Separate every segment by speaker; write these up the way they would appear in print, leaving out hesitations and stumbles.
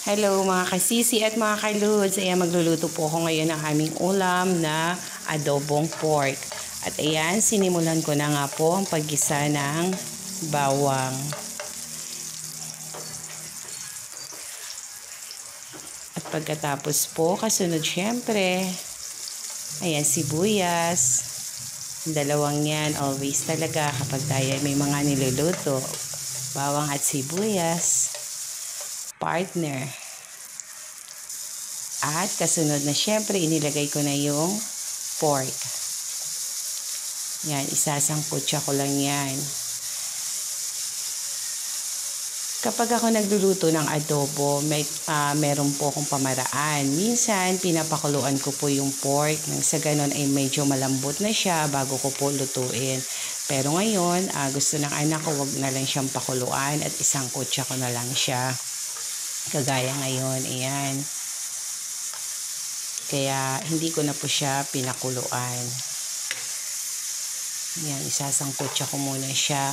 Speaker 1: Hello mga kasisi at mga kaludes. Ayan, magluluto po ako ngayon ng aming ulam na adobong pork. At ayan, sinimulan ko na nga po ang paggisa ng bawang. At pagkatapos po, kasunod syempre, ayan, sibuyas. Dalawang yan, always talaga kapag tayo may mga niluluto. Bawang at sibuyas. Partner. At kasunod na syempre, inilagay ko na yung pork. Yan, isasangkutsa ko lang yan. Kapag ako nagluluto ng adobo, meron po akong pamaraan. Minsan, pinapakuluan ko po yung pork. Nang sa ganun ay medyo malambot na siya bago ko po lutuin. Pero ngayon, gusto ng anak ko, wag na lang siyang pakuluan at isangkutsa ko na lang siya. Kagaya ngayon, ayan. Kaya hindi ko na po siya pinakuluan. Ayan, isasangkutsa ko muna siya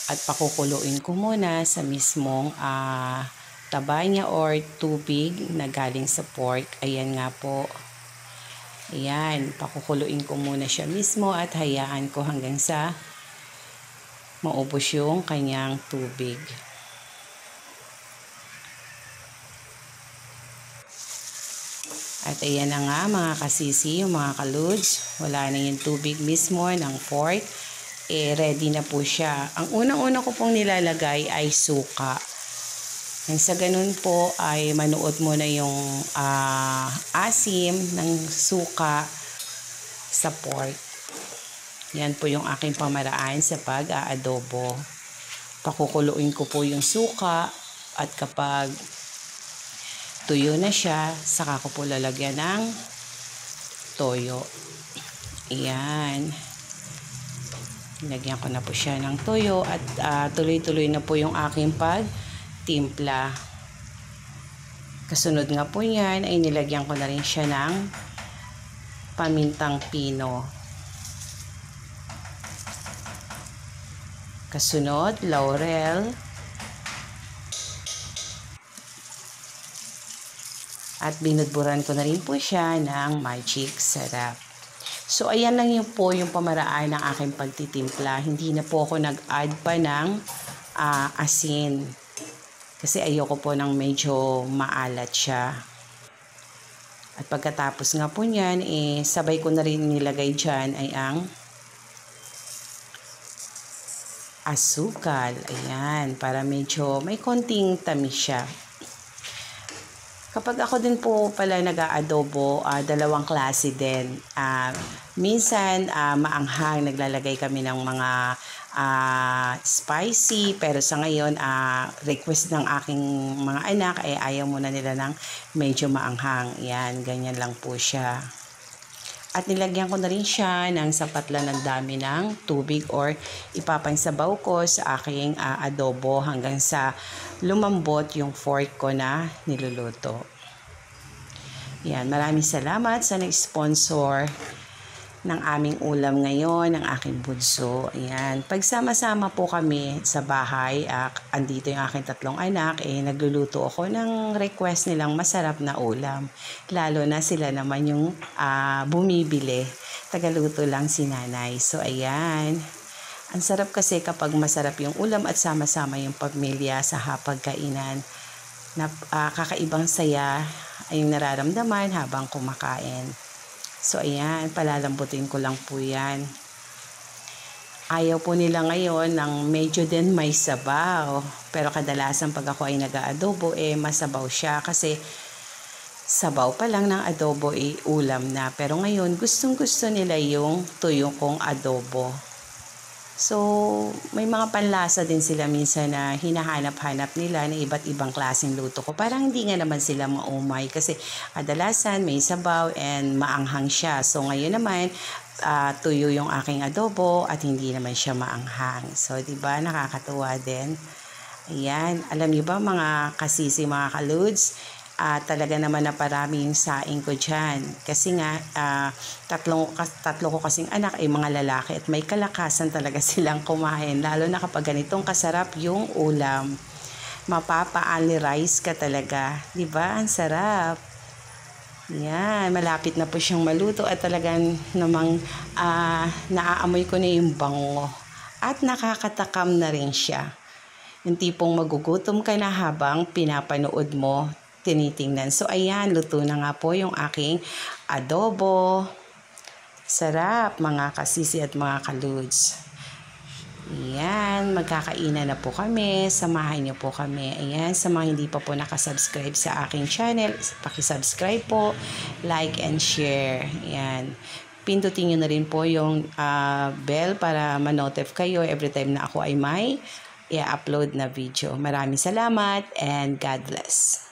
Speaker 1: at pakukuluin ko muna sa mismong taba niya or tubig na galing sa pork. Ayan nga po. Ayan, pakukuluin ko muna siya mismo at hayaan ko hanggang sa maubos yung kanyang tubig. At ayan na nga mga kasisi, yung mga kaludes, wala na yung tubig mismo ng pork. Ready na po siya. Ang unang-una ko pong nilalagay ay suka. Nang sa ganun po ay manuot mo na yung asim ng suka sa pork. Yan po yung aking pamaraan sa pag-aadobo. Pakukuluin ko po yung suka at kapag tuyo na siya, saka ko po lalagyan ng toyo. Ayan. Lagyan ko na po siya ng toyo at tuloy-tuloy na po yung aking pagtimpla. Kasunod nga po yan ay nilagyan ko na rin siya ng pamintang pino. Kasunod, laurel. At binudburan ko na rin po siya ng magic sarap. So, ayan lang yun po yung pamaraan ng aking pagtitimpla. Hindi na po ako nag-add pa ng asin. Kasi ayoko po ng medyo maalat siya. At pagkatapos nga po niyan, sabay ko na rin nilagay dyan ay ang asukal. Ayan, para medyo may konting tamis siya. Kapag ako din po pala nag-aadobo, dalawang klase din. Minsan, maanghang, naglalagay kami ng mga spicy. Pero sa ngayon, request ng aking mga anak ay ayaw muna nila ng medyo maanghang. Yan, ganyan lang po siya. At nilagyan ko na rin siya ng sapat lang ng dami ng tubig or ipapansabaw ko sa aking adobo hanggang sa lumambot yung fork ko na niluluto. Yan, maraming salamat sa nag-sponsor ng aming ulam ngayon, ng aking bunso. Ayan, pagsama-sama po kami sa bahay, andito yung aking tatlong anak, nagluluto ako ng request nilang masarap na ulam. Lalo na sila naman yung bumibili. Tagaluto lang si nanay. So, ayan. Ang sarap kasi kapag masarap yung ulam at sama-sama yung pamilya sa hapagkainan. Kakaibang saya ay yung nararamdaman habang kumakain. So, ayan, palalambutin ko lang po yan. Ayaw po nila ngayon ng medyo din may sabaw. Pero kadalasan pag ako ay nag-aadobo, masabaw siya kasi sabaw pa lang ng adobo ulam na. Pero ngayon, gustong-gusto nila yung tuyo kong adobo. So, may mga panlasa din sila minsan na hinahanap-hanap nila na iba't ibang klaseng luto ko. Parang hindi nga naman sila maumay kasi kadalasan may sabaw and maanghang siya. So, ngayon naman, tuyo yung aking adobo at hindi naman siya maanghang. So, diba, nakakatuwa din. Ayan, alam niyo ba mga kasisi, mga kaludes, talaga naman na parami yung saing ko dyan. Kasi nga, tatlo ko kasing anak ay mga lalaki at may kalakasan talaga silang kumain. Lalo na kapag ganitong kasarap yung ulam. mapapa-only rice ka talaga. Diba? Ang sarap. Yan, malapit na po siyang maluto at talagang namang naaamoy ko na yung bango. At nakakatakam na rin siya. Yung tipong magugutom ka na habang pinapanood mo, tinitingnan. So ayan, luto na nga po yung aking adobo. Sarap mga kasisi at mga kaludes. Ayan, magkakainan na po kami. Samahan niyo po kami. Ayan, sa mga hindi pa po nakasubscribe sa aking channel, pakisubscribe po, like and share. Ayan, pindutin niyo na rin po yung bell para ma-notify kayo every time na ako ay may i-upload na video. Maraming salamat and God bless.